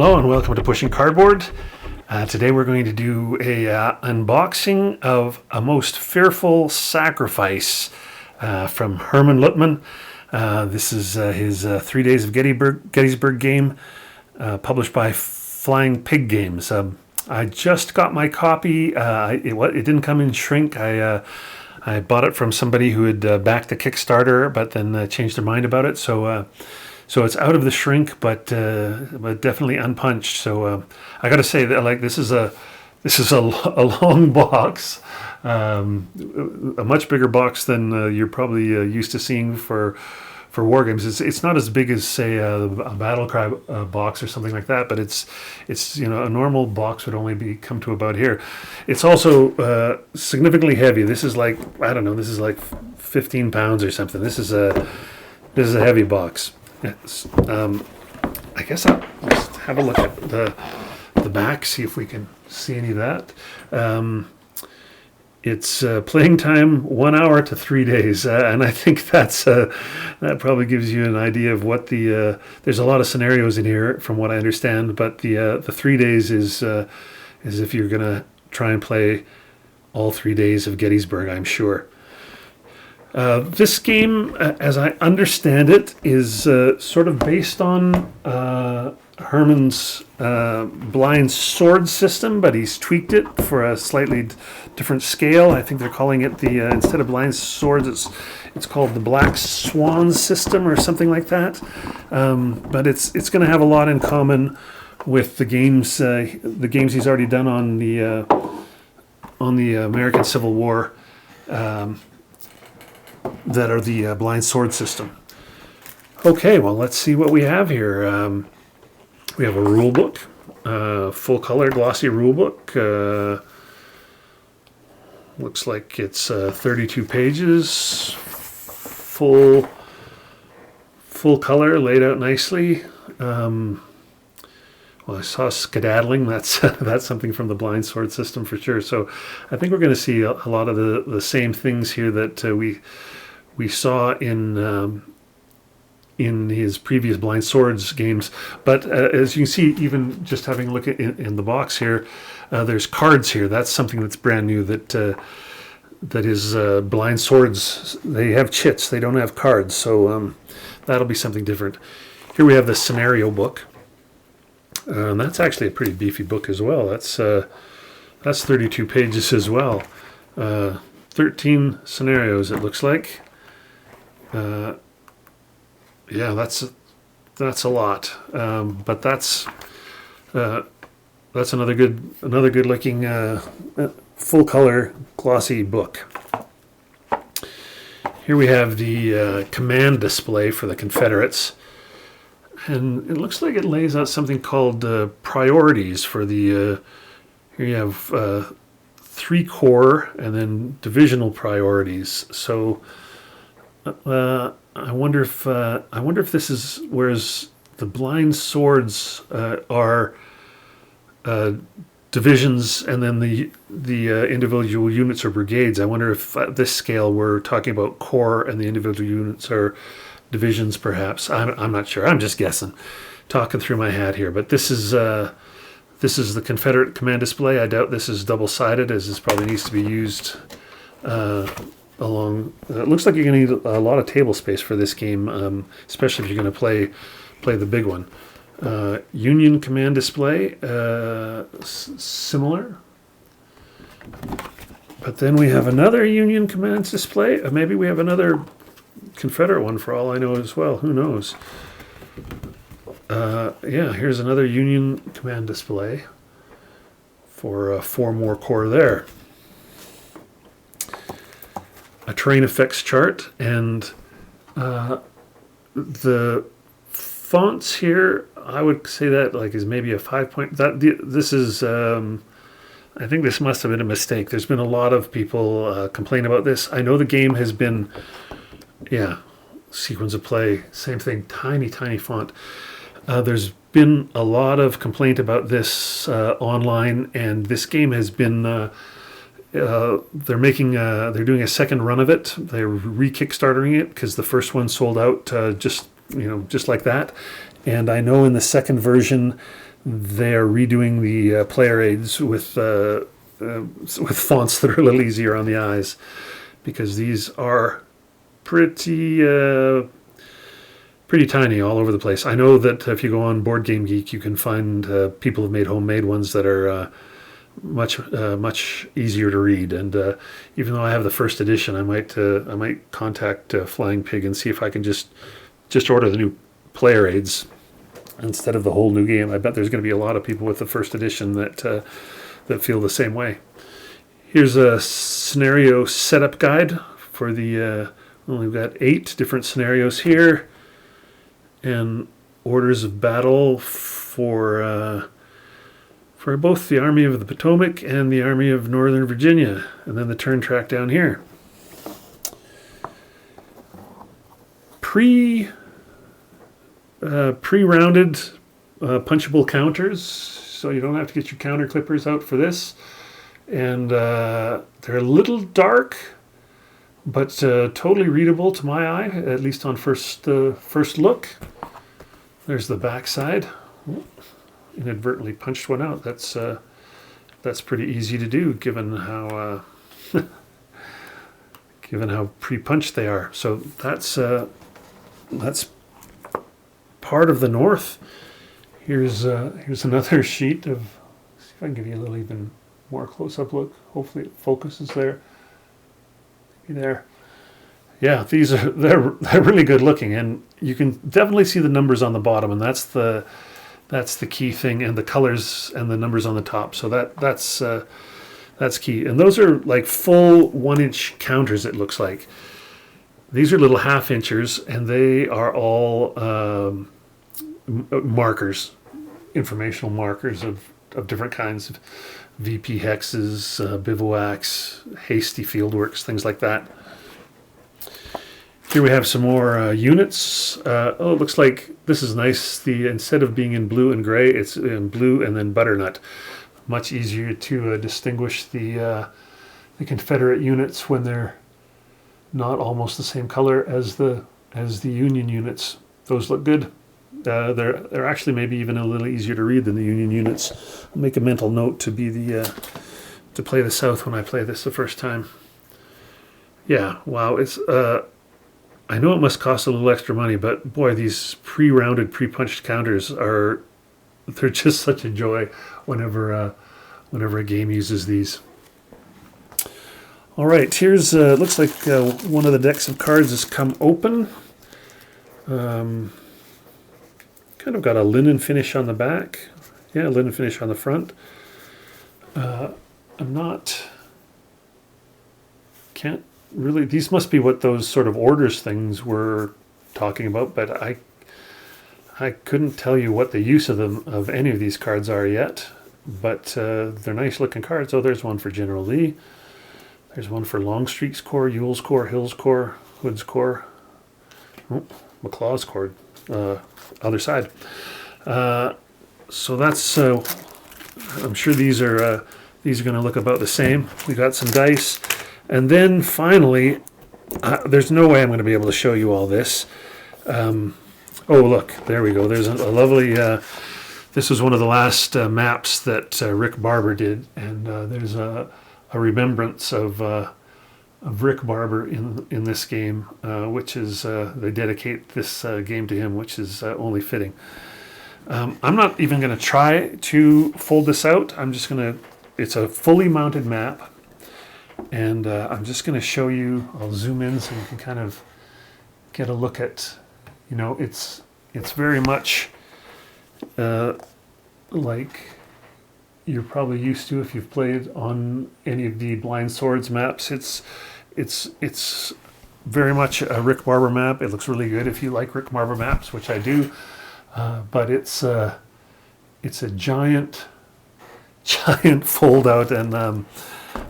Hello and welcome to Pushing Cardboard. Today we're going to do a unboxing of A Most Fearful Sacrifice from Hermann Luttmann. This is his 3 Days of Gettysburg game, published by Flying Pig Games. I just got my copy. It didn't come in shrink. I bought it from somebody who had backed the Kickstarter, but then changed their mind about it. So it's out of the shrink, but definitely unpunched. So I got to say that this is a long box, a much bigger box than you're probably used to seeing for war games. It's not as big as say a battle cry box or something like that, but it's a normal box would only come to about here. It's also significantly heavy. This is like 15 pounds or something. This is a heavy box. Yes. I guess I'll just have a look at the back, see if we can see any of that. It's playing time 1 hour to 3 days, and I think that probably gives you an idea of what there's a lot of scenarios in here, from what I understand. But the 3 days is if you're gonna try and play all 3 days of Gettysburg, I'm sure. This game, as I understand it, is sort of based on Hermann's blind sword system, but he's tweaked it for a slightly different scale. I think they're calling it instead of blind swords, it's called the Black Swan system or something like that. But it's going to have a lot in common with the games he's already done on the American Civil War. That are the blind sword system. Okay, well, let's see what we have here. We have a rule book, full color glossy rule book. Looks like it's 32 pages, full color, laid out nicely. Well, I saw skedaddling. That's something from the blind sword system for sure. So I think we're going to see a lot of the same things here that we saw in his previous blind swords games. But as you can see, even just having a look at in the box here, there's cards here. That's something that's brand new. That is blind swords. They have chits. They don't have cards. So that'll be something different. Here we have the scenario book. That's actually a pretty beefy book as well. That's 32 pages as well. 13 scenarios, it looks like. Yeah, that's a lot. But that's another good looking full color glossy book. Here we have the command display for the Confederates. And it looks like it lays out something called priorities for the. Here you have 3 corps and then divisional priorities. So I wonder if this is, whereas the blind swords are divisions and then the individual units or brigades. I wonder if at this scale we're talking about corps and the individual units are divisions, perhaps. I'm not sure. I'm just guessing, talking through my hat here. But this is the Confederate command display. I doubt this is double-sided, as this probably needs to be used along. It looks like you're going to need a lot of table space for this game, especially if you're going to play the big one. Union command display, similar. But then we have another Union command display. Maybe we have another Confederate one for all I know as well. Who knows? Yeah, here's another Union command display for 4 more corps there. A terrain effects chart, and the fonts here, I would say that is maybe a 5 point. This is I think this must have been a mistake. There's been a lot of people complain about this. I know the game has been, sequence of play, same thing, tiny font. There's been a lot of complaint about this online, and this game has been. They're doing a second run of it. They're re-kickstartering it because the first one sold out just like that. And I know in the second version they are redoing the player aids with fonts that are a little easier on the eyes, because these are pretty tiny all over the place. I know that if you go on Board Game Geek, you can find people have made homemade ones that are much easier to read. And even though I have the first edition, I might contact Flying Pig and see if I can just order the new player aids instead of the whole new game. I bet there's going to be a lot of people with the first edition that feel the same way. Here's a scenario setup guide for the. Well, we've got 8 different scenarios here, and orders of battle for both the Army of the Potomac and the Army of Northern Virginia, and then the turn track down here. Pre-rounded punchable counters, so you don't have to get your counter clippers out for this. And they're a little dark, but totally readable to my eye, at least on first look. There's the back side. Inadvertently punched one out. That's pretty easy to do, given how pre-punched they are. So that's part of the North. Here's another sheet of. See if I can give you a little even more close-up look. Hopefully it focuses there. Maybe there. Yeah, they're really good looking, and you can definitely see the numbers on the bottom, and that's the key thing, and the colors and the numbers on the top. So that's key. And those are like full 1-inch counters, it looks like. These are little half-inchers, and they are all markers, informational markers of different kinds of VP hexes, bivouacs, hasty fieldworks, things like that. Here we have some more units. It looks like this is nice. Instead of being in blue and gray, it's in blue and then butternut. Much easier to distinguish the Confederate units when they're not almost the same color as the Union units. Those look good. They're actually maybe even a little easier to read than the Union units. I'll make a mental note to play the South when I play this the first time. Yeah, wow, it's I know it must cost a little extra money, but boy, these pre-rounded, pre-punched counters they're just such a joy whenever a game uses these. All right, here's looks like one of the decks of cards has come open. Kind of got a linen finish on the back. Yeah, linen finish on the front. Can't really, these must be what those sort of orders things were talking about, but I couldn't tell you what the use of any of these cards are yet, but they're nice looking cards. Oh, there's one for General Lee. There's one for Longstreet's Corps, Ewell's Corps, Hill's Corps, Hood's Corps, McLaw's Corps, other side. So that's, I'm sure these are going to look about the same. We got some dice. And then finally, there's no way I'm going to be able to show you all this. Oh, look, there we go. There's a lovely, this was one of the last maps that Rick Barber did. And there's a remembrance of Rick Barber in this game, which is, they dedicate this game to him, which is only fitting. I'm not even going to try to fold this out. I'm just going to, it's a fully mounted map. And I'm just going to show you, I'll zoom in so you can kind of get a look at, it's very much like you're probably used to if you've played on any of the Blind Swords maps. It's very much a Rick Barber map. It looks really good if you like Rick Barber maps, which I do. But it's a giant fold out, and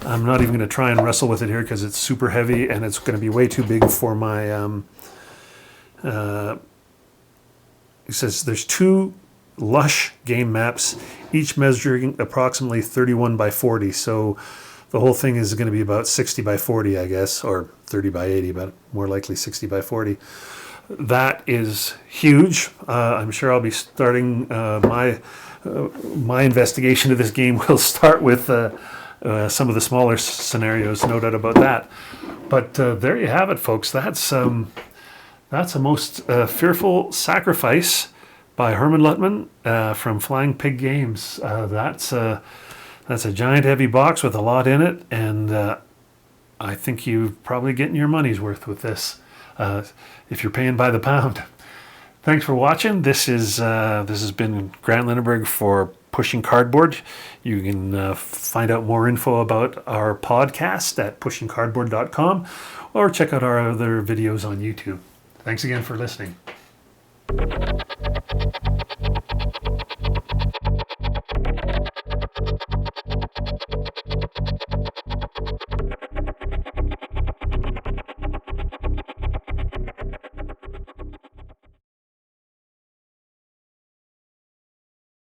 I'm not even going to try and wrestle with it here because it's super heavy and it's going to be way too big for my. It says there's 2 lush game maps, each measuring approximately 31 by 40. So the whole thing is going to be about 60 by 40, I guess, or 30 by 80, but more likely 60 by 40. That is huge. I'm sure I'll be starting my my investigation of this game will start with some of the smaller scenarios, no doubt about that. But there you have it, folks. That's a most fearful sacrifice by Hermann Luttmann from Flying Pig Games. That's a giant heavy box with a lot in it, and I think you're probably getting your money's worth with this if you're paying by the pound. Thanks for watching. This has been Grant Lindenberg for Pushing Cardboard. You can find out more info about our podcast at pushingcardboard.com or check out our other videos on YouTube. Thanks again for listening.